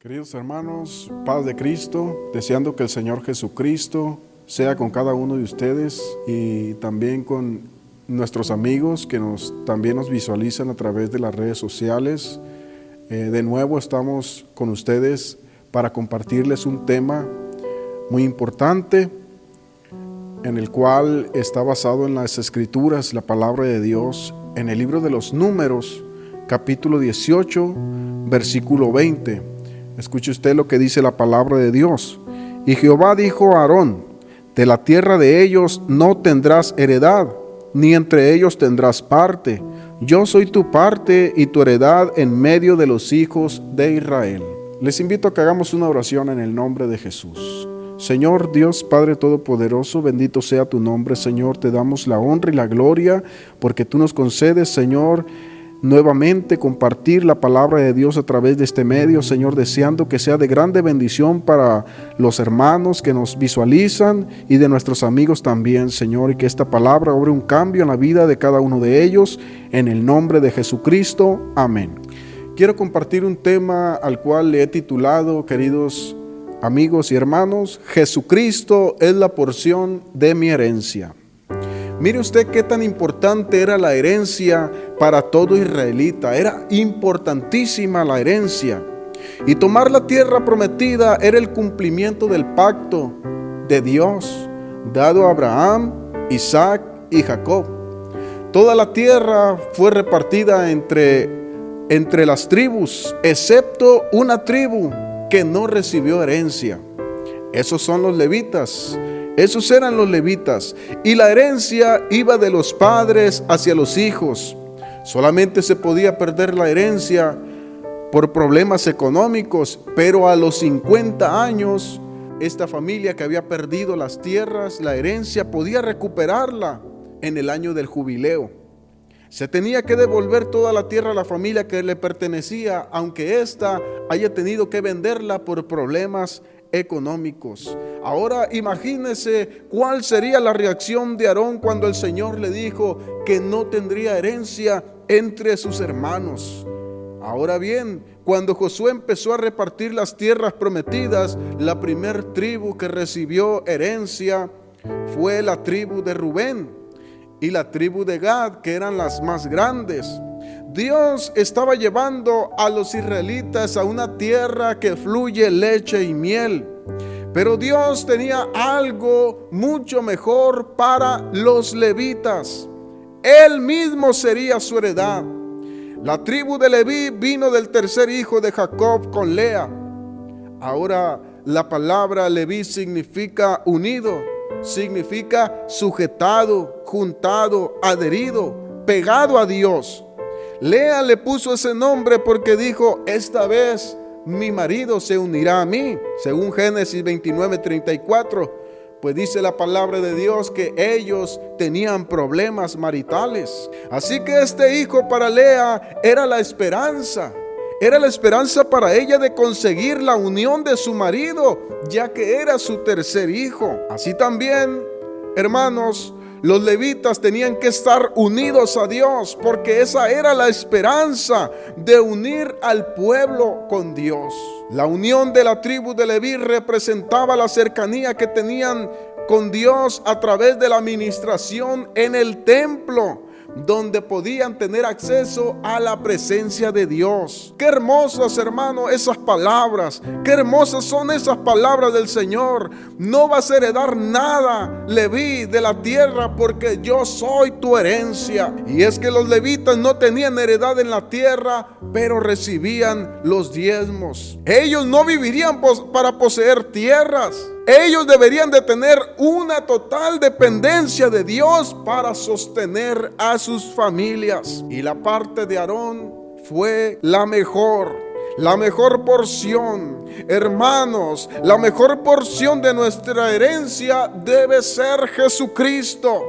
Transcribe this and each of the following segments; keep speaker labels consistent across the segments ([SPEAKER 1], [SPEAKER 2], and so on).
[SPEAKER 1] Queridos hermanos, paz de Cristo, deseando que el Señor Jesucristo sea con cada uno de ustedes y también con nuestros amigos que también nos visualizan a través de las redes sociales. De nuevo estamos con ustedes para compartirles un tema muy importante en el cual está basado en las Escrituras, la palabra de Dios, en el libro de los Números, capítulo 18, versículo 20. Escuche usted lo que dice la palabra de Dios. Y Jehová dijo a Aarón: de la tierra de ellos no tendrás heredad, ni entre ellos tendrás parte. Yo soy tu parte y tu heredad en medio de los hijos de Israel. Les invito a que hagamos una oración en el nombre de Jesús. Señor Dios Padre Todopoderoso, bendito sea tu nombre, Señor. Te damos la honra y la gloria porque tú nos concedes, Señor, nuevamente compartir la palabra de Dios a través de este medio, Señor, deseando que sea de grande bendición para los hermanos que nos visualizan y de nuestros amigos también, Señor, y que esta palabra obre un cambio en la vida de cada uno de ellos, en el nombre de Jesucristo, amén. Quiero compartir un tema al cual le he titulado, queridos amigos y hermanos, Jesucristo es la porción de mi herencia. Mire usted qué tan importante era la herencia para todo israelita. Era importantísima la herencia. Y tomar la tierra prometida era el cumplimiento del pacto de Dios dado a Abraham, Isaac y Jacob. Toda la tierra fue repartida entre las tribus, excepto una tribu que no recibió herencia. Esos son los levitas. Esos eran los levitas, y la herencia iba de los padres hacia los hijos. Solamente se podía perder la herencia por problemas económicos, pero a los 50 años, esta familia que había perdido las tierras, la herencia, podía recuperarla en el año del jubileo. Se tenía que devolver toda la tierra a la familia que le pertenecía, aunque ésta haya tenido que venderla por problemas económicos. Ahora imagínese cuál sería la reacción de Aarón cuando el Señor le dijo que no tendría herencia entre sus hermanos. Ahora bien, cuando Josué empezó a repartir las tierras prometidas, la primer tribu que recibió herencia fue la tribu de Rubén y la tribu de Gad, que eran las más grandes. Dios estaba llevando a los israelitas a una tierra que fluye leche y miel. Pero Dios tenía algo mucho mejor para los levitas. Él mismo sería su heredad. La tribu de Leví vino del tercer hijo de Jacob con Lea. Ahora la palabra Leví significa unido, significa sujetado, juntado, adherido, pegado a Dios. Lea le puso ese nombre porque dijo: esta vez mi marido se unirá a mí, según Génesis 29:34, pues dice la palabra de Dios que ellos tenían problemas maritales. Así que este hijo para Lea era la esperanza para ella de conseguir la unión de su marido, ya que era su tercer hijo. Así también, hermanos, los levitas tenían que estar unidos a Dios, porque esa era la esperanza de unir al pueblo con Dios. La unión de la tribu de Leví representaba la cercanía que tenían con Dios a través de la administración en el templo, donde podían tener acceso a la presencia de Dios. Qué hermosas, hermanos, esas palabras. Qué hermosas son esas palabras del Señor. No vas a heredar nada, Leví, de la tierra, porque yo soy tu herencia. Y es que los levitas no tenían heredad en la tierra, pero recibían los diezmos. Ellos no vivirían para poseer tierras. Ellos deberían de tener una total dependencia de Dios para sostener a sus familias. Y la parte de Aarón fue la mejor porción. Hermanos, la mejor porción de nuestra herencia debe ser Jesucristo.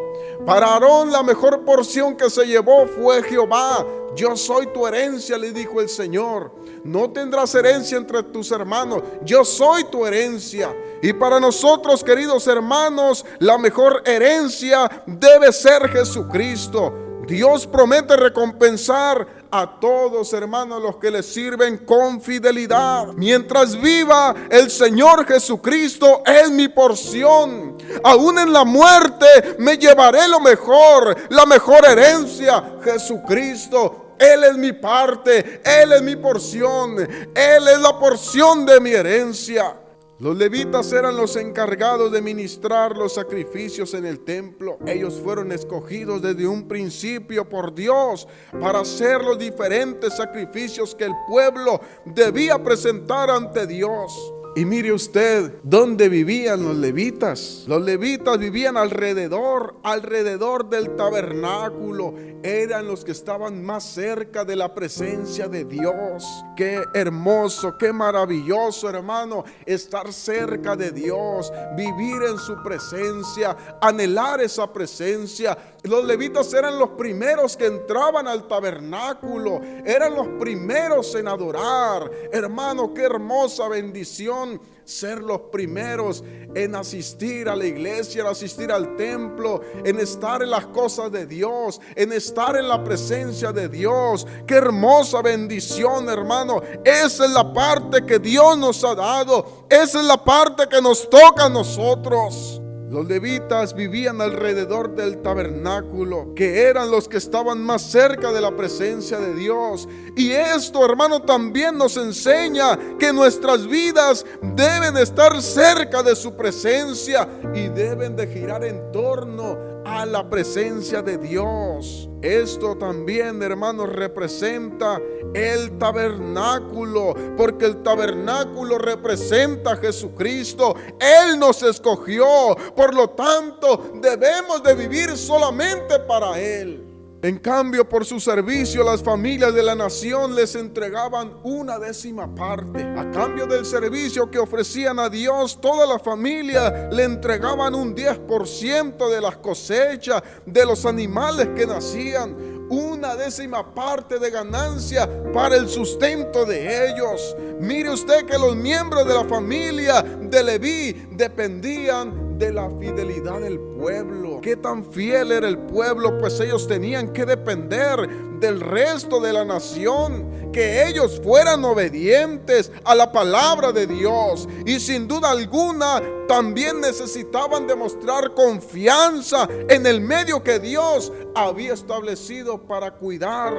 [SPEAKER 1] Para Aarón la mejor porción que se llevó fue Jehová. Yo soy tu herencia, le dijo el Señor. No tendrás herencia entre tus hermanos. Yo soy tu herencia. Y para nosotros, queridos hermanos, la mejor herencia debe ser Jesucristo. Dios promete recompensar a todos, hermanos, los que le sirven con fidelidad. Mientras viva el Señor Jesucristo, es mi porción. Aún en la muerte me llevaré lo mejor, la mejor herencia, Jesucristo. Él es mi parte, Él es mi porción, Él es la porción de mi herencia. Los levitas eran los encargados de ministrar los sacrificios en el templo. Ellos fueron escogidos desde un principio por Dios para hacer los diferentes sacrificios que el pueblo debía presentar ante Dios. Y mire usted, ¿dónde vivían los levitas? Los levitas vivían alrededor del tabernáculo. Eran los que estaban más cerca de la presencia de Dios. Qué hermoso, qué maravilloso, hermano, estar cerca de Dios, vivir en su presencia, anhelar esa presencia. Los levitas eran los primeros que entraban al tabernáculo, eran los primeros en adorar. Hermano, qué hermosa bendición ser los primeros en asistir a la iglesia, en asistir al templo, en estar en las cosas de Dios, en estar en la presencia de Dios. Qué hermosa bendición, hermano. Esa es la parte que Dios nos ha dado. Esa es la parte que nos toca a nosotros. Los levitas vivían alrededor del tabernáculo, que eran los que estaban más cerca de la presencia de Dios. Y esto, hermano, también nos enseña que nuestras vidas deben estar cerca de su presencia y deben de girar en torno a la presencia de Dios. Esto también, hermanos, representa el tabernáculo, porque el tabernáculo representa a Jesucristo. Él nos escogió, por lo tanto debemos de vivir solamente para Él. En cambio, por su servicio, las familias de la nación les entregaban una 10ª parte. A cambio del servicio que ofrecían a Dios, toda la familia le entregaban un 10% de las cosechas de los animales que nacían. Una 10ª parte de ganancia para el sustento de ellos. Mire usted que los miembros de la familia de Leví dependían de la fidelidad del pueblo. Qué tan fiel era el pueblo, pues ellos tenían que depender del resto de la nación, que ellos fueran obedientes a la palabra de Dios. Y sin duda alguna también necesitaban demostrar confianza en el medio que Dios había establecido para cuidar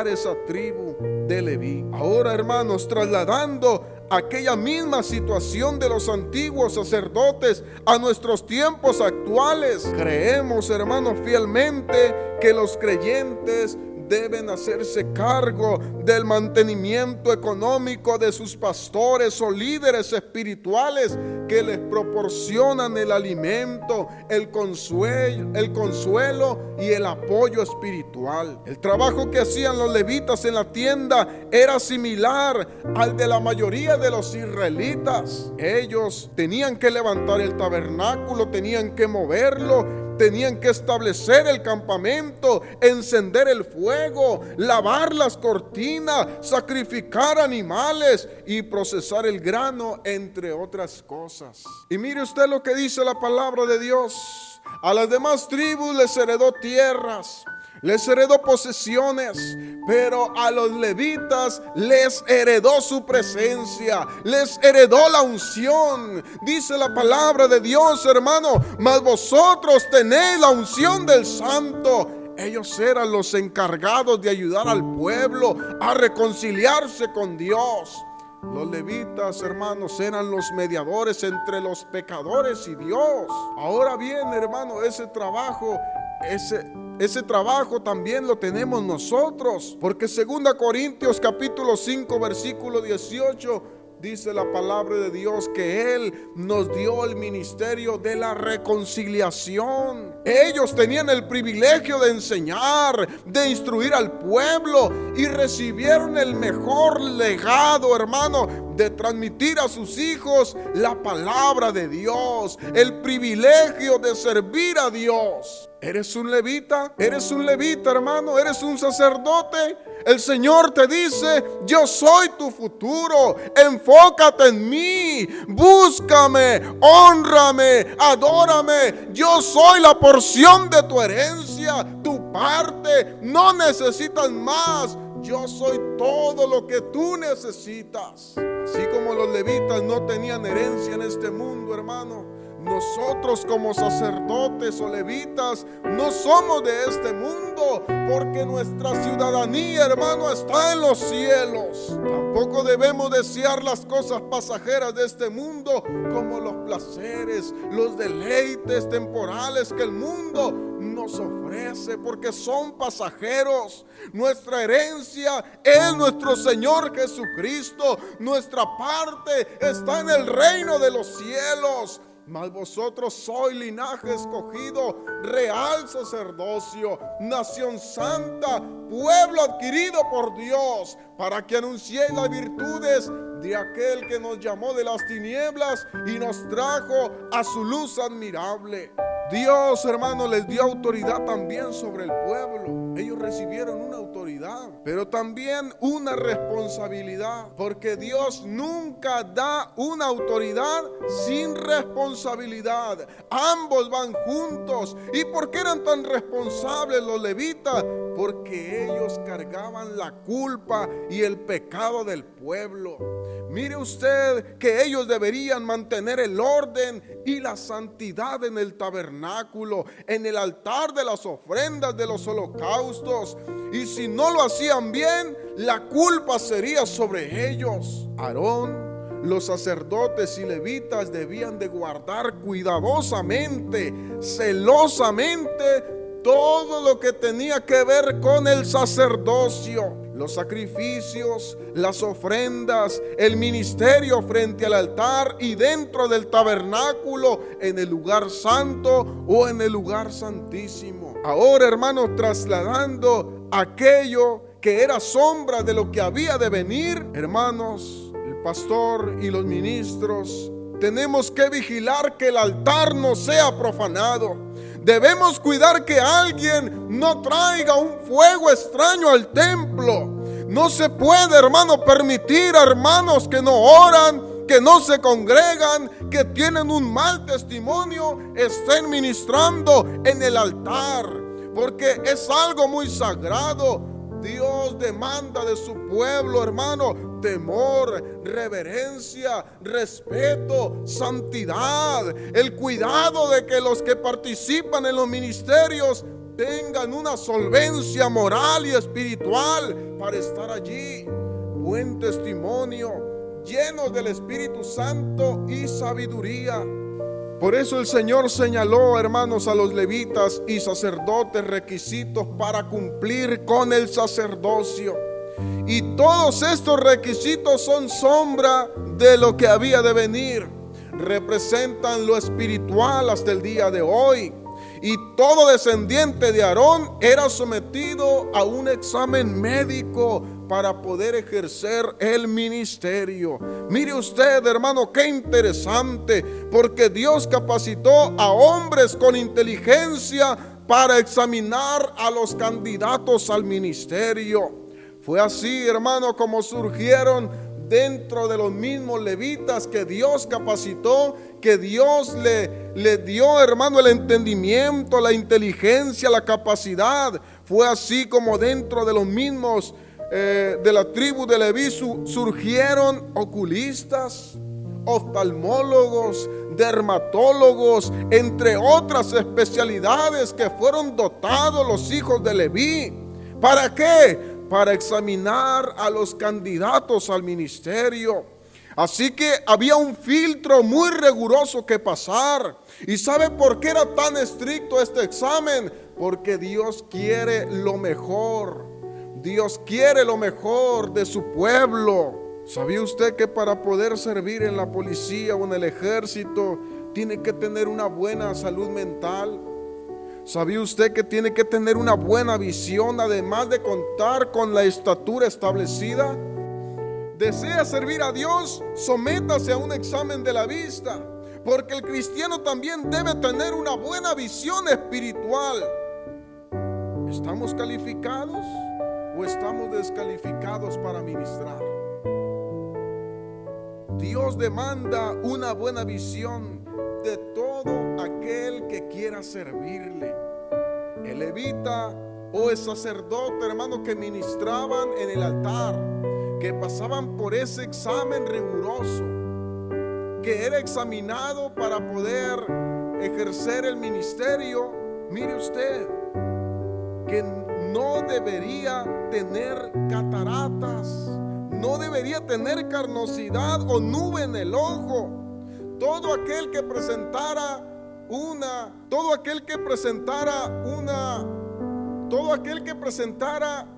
[SPEAKER 1] esa tribu de Leví. Ahora, hermanos, trasladando aquella misma situación de los antiguos sacerdotes a nuestros tiempos actuales, creemos, hermanos, fielmente que los creyentes deben hacerse cargo del mantenimiento económico de sus pastores o líderes espirituales que les proporcionan el alimento, el consuelo y el apoyo espiritual. El trabajo que hacían los levitas en la tienda era similar al de la mayoría de los israelitas. Ellos tenían que levantar el tabernáculo, tenían que moverlo, tenían que establecer el campamento, encender el fuego, lavar las cortinas, sacrificar animales y procesar el grano, entre otras cosas. Y mire usted lo que dice la palabra de Dios. A las demás tribus les heredó tierras, les heredó posesiones, pero a los levitas les heredó su presencia, les heredó la unción. Dice la palabra de Dios, hermano, mas vosotros tenéis la unción del Santo. Ellos eran los encargados de ayudar al pueblo a reconciliarse con Dios. Los levitas, hermanos, eran los mediadores entre los pecadores y Dios. Ahora bien, hermano, ese trabajo también lo tenemos nosotros, porque 2 Corintios capítulo 5 versículo 18 dice la palabra de Dios que Él nos dio el ministerio de la reconciliación. Ellos tenían el privilegio de enseñar, de instruir al pueblo y recibieron el mejor legado, hermano, de transmitir a sus hijos la palabra de Dios, el privilegio de servir a Dios. ¿Eres un levita? ¿Eres un levita, hermano? ¿Eres un sacerdote? El Señor te dice: yo soy tu futuro, enfócate en mí, búscame, hónrame, adórame. Yo soy la porción de tu herencia, tu parte. No necesitas más. yo soy todo lo que tú necesitas. Así como los levitas no tenían herencia en este mundo, hermano, nosotros como sacerdotes o levitas no somos de este mundo, porque nuestra ciudadanía, hermano, está en los cielos. Tampoco debemos desear las cosas pasajeras de este mundo, como los placeres, los deleites temporales que el mundo nos ofrece, porque son pasajeros. Nuestra herencia es nuestro Señor Jesucristo. Nuestra parte está en el reino de los cielos. Mas vosotros sois linaje escogido, real sacerdocio, nación santa, pueblo adquirido por Dios, para que anunciéis las virtudes de aquel que nos llamó de las tinieblas y nos trajo a su luz admirable. Dios, hermano, les dio autoridad también sobre el pueblo. Ellos recibieron una autoridad, pero también una responsabilidad, porque Dios nunca da una autoridad sin responsabilidad. Ambos van juntos. ¿Y por qué eran tan responsables los levitas? Porque ellos cargaban la culpa y el pecado del pueblo. Mire usted que ellos deberían mantener el orden y la santidad en el tabernáculo, en el altar de las ofrendas de los holocaustos. Y si no lo hacían bien, la culpa sería sobre ellos. Aarón, los sacerdotes y levitas debían de guardar cuidadosamente, celosamente, todo lo que tenía que ver con el sacerdocio. Los sacrificios, las ofrendas, el ministerio frente al altar y dentro del tabernáculo, en el lugar santo o en el lugar santísimo. Ahora, hermanos, trasladando aquello que era sombra de lo que había de venir, hermanos, el pastor y los ministros tenemos que vigilar que el altar no sea profanado. Debemos cuidar que alguien no traiga un fuego extraño al templo. No se puede, hermano, permitir a hermanos que no oran, que no se congregan, que tienen un mal testimonio, estén ministrando en el altar, porque es algo muy sagrado. Dios demanda de su pueblo, hermano, temor, reverencia, respeto, santidad, el cuidado de que los que participan en los ministerios tengan una solvencia moral y espiritual para estar allí. Buen testimonio, llenos del Espíritu Santo y sabiduría. Por eso el Señor señaló, hermanos, a los levitas y sacerdotes requisitos para cumplir con el sacerdocio. Y todos estos requisitos son sombra de lo que había de venir. Representan lo espiritual hasta el día de hoy. Y todo descendiente de Aarón era sometido a un examen médico para poder ejercer el ministerio. Mire usted, hermano, qué interesante, porque Dios capacitó a hombres con inteligencia para examinar a los candidatos al ministerio. Fue así, hermano, como surgieron dentro de los mismos levitas que Dios capacitó, que Dios le dio, hermano, el entendimiento, la inteligencia, la capacidad. Fue así como dentro de los mismos de la tribu de Leví surgieron oculistas, oftalmólogos, dermatólogos, entre otras especialidades que fueron dotados los hijos de Leví. ¿Para qué? Para examinar a los candidatos al ministerio. Así que había un filtro muy riguroso que pasar. ¿Y sabe por qué era tan estricto este examen? Porque Dios quiere lo mejor. Dios quiere lo mejor de su pueblo. ¿Sabía usted que para poder servir en la policía o en el ejército tiene que tener una buena salud mental? ¿Sabía usted que tiene que tener una buena visión, además de contar con la estatura establecida? ¿Desea servir a Dios? Sométase a un examen de la vista, porque el cristiano también debe tener una buena visión espiritual. ¿Estamos calificados o estamos descalificados para ministrar? Dios demanda una buena visión de todo aquel que quiera servirle. El levita o el sacerdote, hermano, que ministraban en el altar, que pasaban por ese examen riguroso, que era examinado para poder ejercer el ministerio, mire usted, que no debería tener cataratas, no debería tener carnosidad o nube en el ojo. Todo aquel que presentara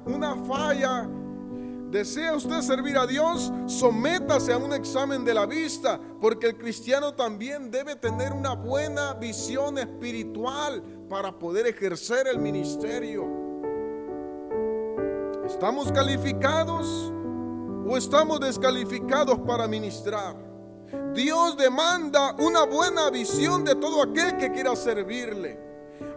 [SPEAKER 1] una falla. ¿Desea usted servir a Dios? Sométase a un examen de la vista, porque el cristiano también debe tener una buena visión espiritual para poder ejercer el ministerio. ¿Estamos calificados o estamos descalificados para ministrar? Dios demanda una buena visión de todo aquel que quiera servirle.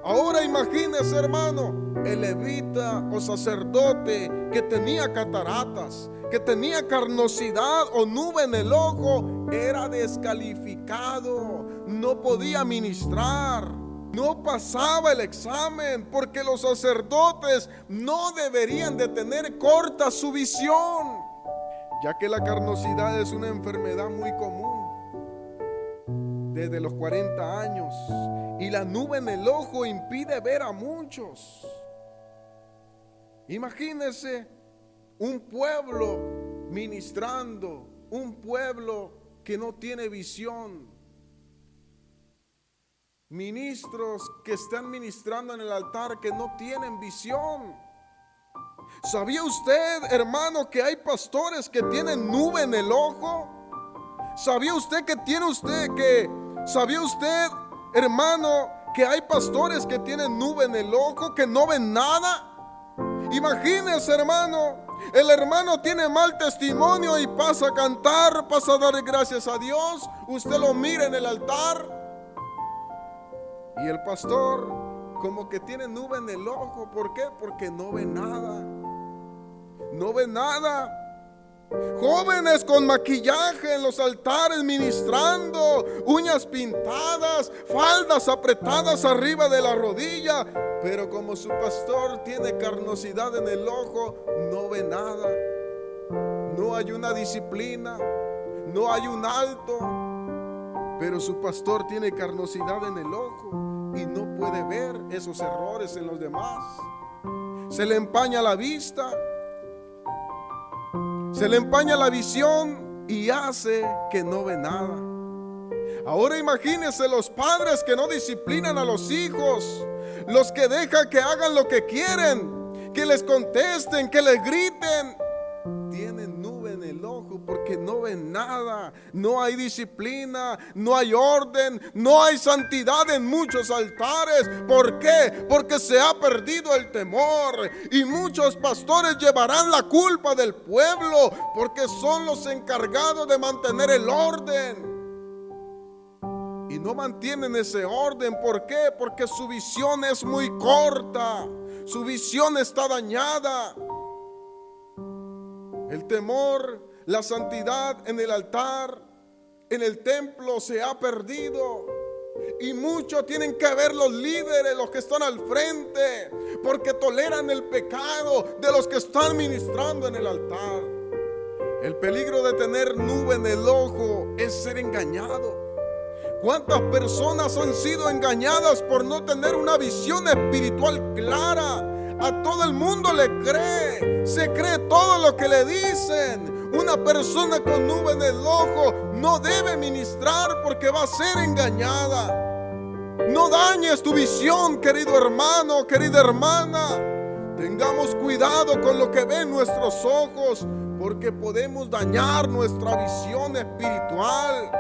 [SPEAKER 1] Ahora imagínese, hermano, el levita o sacerdote que tenía cataratas, que tenía carnosidad o nube en el ojo, era descalificado, no podía ministrar, no pasaba el examen, porque los sacerdotes no deberían de tener corta su visión, ya que la carnosidad es una enfermedad muy común desde los 40 años, y la nube en el ojo impide ver a muchos. Imagínese un pueblo ministrando, un pueblo que no tiene visión, ministros que están ministrando en el altar que no tienen visión. ¿Sabía usted, hermano, que hay pastores que tienen nube en el ojo? ¿Sabía usted, hermano, que hay pastores que tienen nube en el ojo, que no ven nada? Imagínese, hermano, el hermano tiene mal testimonio y pasa a cantar, pasa a dar gracias a Dios. Usted lo mira en el altar y el pastor como que tiene nube en el ojo. ¿Por qué? Porque no ve nada. No ve nada. Jóvenes con maquillaje en los altares ministrando, uñas pintadas, faldas apretadas arriba de la rodilla, pero como su pastor tiene carnosidad en el ojo, no ve nada. No hay una disciplina, no hay un alto, pero su pastor tiene carnosidad en el ojo y no puede ver esos errores en los demás. Se le empaña la vista, se le empaña la visión y hace que no ve nada. Ahora imagínense los padres que no disciplinan a los hijos, los que dejan que hagan lo que quieren, que les contesten, que les griten. Tienen nube en el ojo porque no ven nada. No hay disciplina, no hay orden, no hay santidad en muchos altares. ¿Por qué? Porque se ha perdido el temor. Y muchos pastores llevarán la culpa del pueblo porque son los encargados de mantener el orden. Y no mantienen ese orden. ¿Por qué? Porque su visión es muy corta. Su visión está dañada. El temor, la santidad en el altar, en el templo se ha perdido. Y mucho tienen que ver los líderes, los que están al frente, porque toleran el pecado de los que están ministrando en el altar. El peligro de tener nube en el ojo es ser engañado. ¿Cuántas personas han sido engañadas por no tener una visión espiritual clara? A todo el mundo le cree, se cree todo lo que le dicen. Una persona con nube en el ojo no debe ministrar porque va a ser engañada. No dañes tu visión, querido hermano, querida hermana. Tengamos cuidado con lo que ven nuestros ojos, porque podemos dañar nuestra visión espiritual.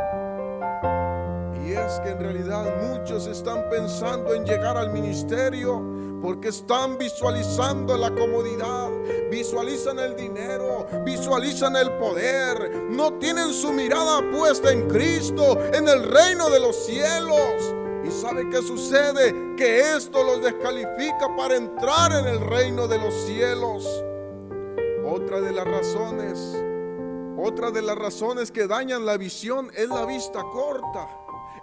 [SPEAKER 1] Y es que en realidad muchos están pensando en llegar al ministerio porque están visualizando la comodidad, visualizan el dinero, visualizan el poder. No tienen su mirada puesta en Cristo, en el reino de los cielos. ¿Y sabe qué sucede? Que esto los descalifica para entrar en el reino de los cielos. Otra de las razones que dañan la visión es la vista corta.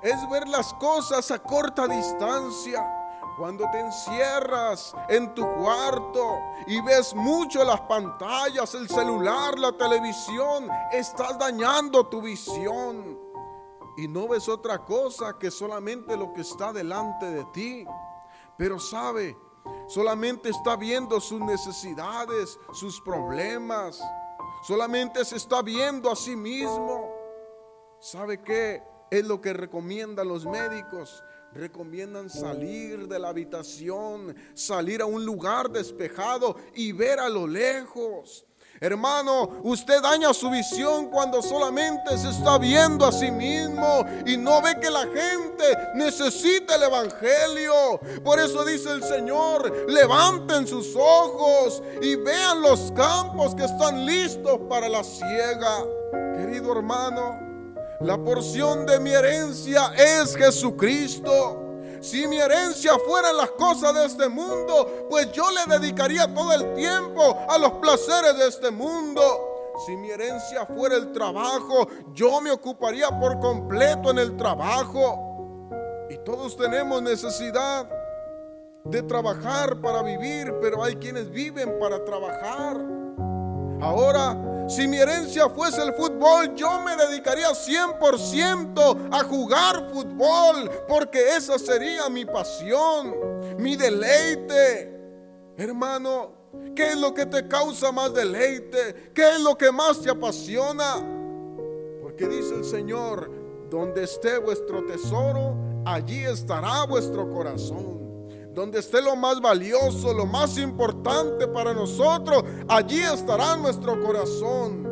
[SPEAKER 1] Es ver las cosas a corta distancia. Cuando te encierras en tu cuarto y ves mucho las pantallas, el celular, la televisión, estás dañando tu visión y no ves otra cosa que solamente lo que está delante de ti. Pero sabe, solamente está viendo sus necesidades, sus problemas, solamente se está viendo a sí mismo. ¿Sabe qué es lo que recomiendan los médicos? Recomiendan salir de la habitación, salir a un lugar despejado y ver a lo lejos. Hermano, usted daña su visión cuando solamente se está viendo a sí mismo y no ve que la gente necesita el evangelio. Por eso dice el Señor: levanten sus ojos y vean los campos que están listos para la siega. Querido hermano, la porción de mi herencia es Jesucristo. Si mi herencia fueran las cosas de este mundo, pues yo le dedicaría todo el tiempo a los placeres de este mundo. Si mi herencia fuera el trabajo, yo me ocuparía por completo en el trabajo. Y todos tenemos necesidad de trabajar para vivir, pero hay quienes viven para trabajar. Ahora, si mi herencia fuese el fútbol, yo me dedicaría 100% a jugar fútbol, porque esa sería mi pasión, mi deleite. Hermano, ¿qué es lo que te causa más deleite? ¿Qué es lo que más te apasiona? Porque dice el Señor: donde esté vuestro tesoro, allí estará vuestro corazón. Donde esté lo más valioso, lo más importante para nosotros, allí estará nuestro corazón.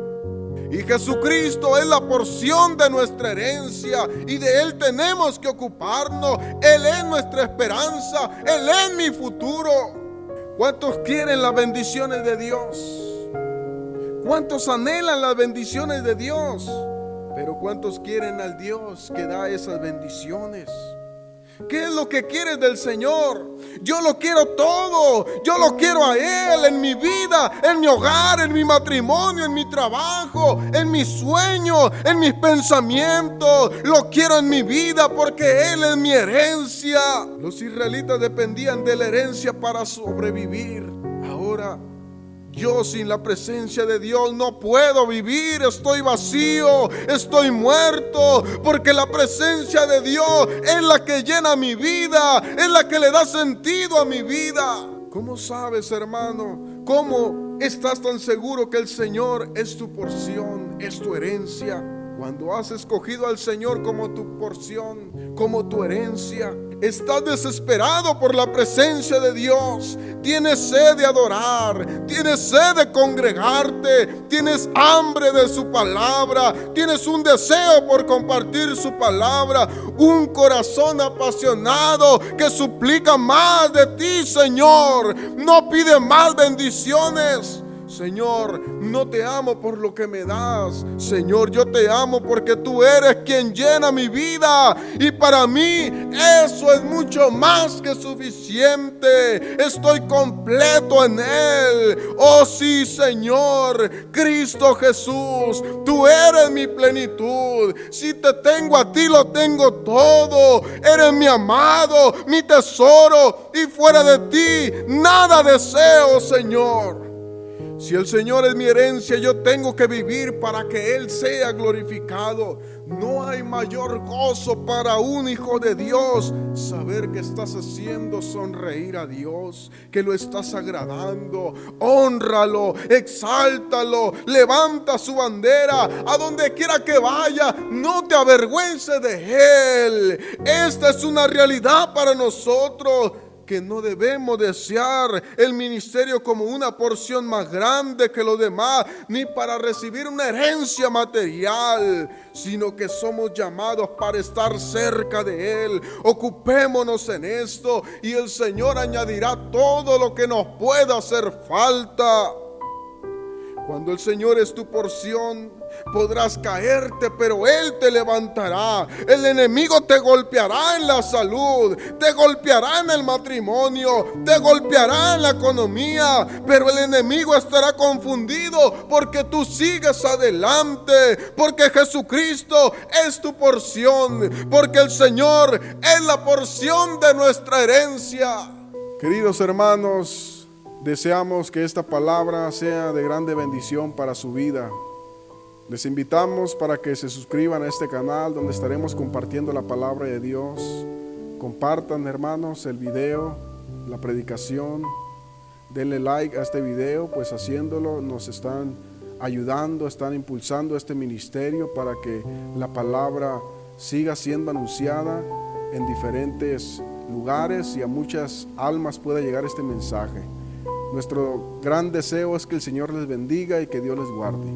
[SPEAKER 1] Y Jesucristo es la porción de nuestra herencia y de Él tenemos que ocuparnos. Él es nuestra esperanza, Él es mi futuro. ¿Cuántos quieren las bendiciones de Dios? ¿Cuántos anhelan las bendiciones de Dios? Pero ¿cuántos quieren al Dios que da esas bendiciones? ¿Qué es lo que quieres del Señor? Yo lo quiero todo. Yo lo quiero a Él en mi vida, en mi hogar, en mi matrimonio, en mi trabajo, en mis sueños, en mis pensamientos. Lo quiero en mi vida porque Él es mi herencia. Los israelitas dependían de la herencia para sobrevivir. Ahora, yo sin la presencia de Dios no puedo vivir, estoy vacío, estoy muerto, porque la presencia de Dios es la que llena mi vida, es la que le da sentido a mi vida. ¿Cómo sabes, hermano? ¿Cómo estás tan seguro que el Señor es tu porción, es tu herencia? Cuando has escogido al Señor como tu porción, como tu herencia, estás desesperado por la presencia de Dios. Tienes sed de adorar, tienes sed de congregarte, tienes hambre de su palabra, tienes un deseo por compartir su palabra, un corazón apasionado que suplica más de ti, Señor. No pide más bendiciones. Señor, no te amo por lo que me das. Señor, yo te amo porque tú eres quien llena mi vida. Y para mí eso es mucho más que suficiente. Estoy completo en Él. Oh sí, Señor, Cristo Jesús, tú eres mi plenitud. Si te tengo a ti, lo tengo todo. Eres mi amado, mi tesoro. Y fuera de ti, nada deseo, Señor. Si el Señor es mi herencia, yo tengo que vivir para que Él sea glorificado. No hay mayor gozo para un hijo de Dios saber que estás haciendo sonreír a Dios, que lo estás agradando. Hónralo, exáltalo, levanta su bandera a donde quiera que vaya. No te avergüences de Él. Esta es una realidad para nosotros, que no debemos desear el ministerio como una porción más grande que los demás, ni para recibir una herencia material, sino que somos llamados para estar cerca de Él. Ocupémonos en esto y el Señor añadirá todo lo que nos pueda hacer falta. Cuando el Señor es tu porción,
[SPEAKER 2] podrás caerte, pero Él te levantará. El enemigo te golpeará en la salud, te golpeará en el matrimonio, te golpeará en la economía, pero el enemigo estará confundido porque tú sigues adelante, porque Jesucristo es tu porción, porque el Señor es la porción de nuestra herencia.
[SPEAKER 1] Queridos hermanos, deseamos que esta palabra sea de grande bendición para su vida. Les invitamos para que se suscriban a este canal donde estaremos compartiendo la palabra de Dios. Compartan, hermanos, el video, la predicación. Denle like a este video, pues haciéndolo nos están ayudando, están impulsando este ministerio para que la palabra siga siendo anunciada en diferentes lugares y a muchas almas pueda llegar este mensaje. Nuestro gran deseo es que el Señor les bendiga y que Dios les guarde.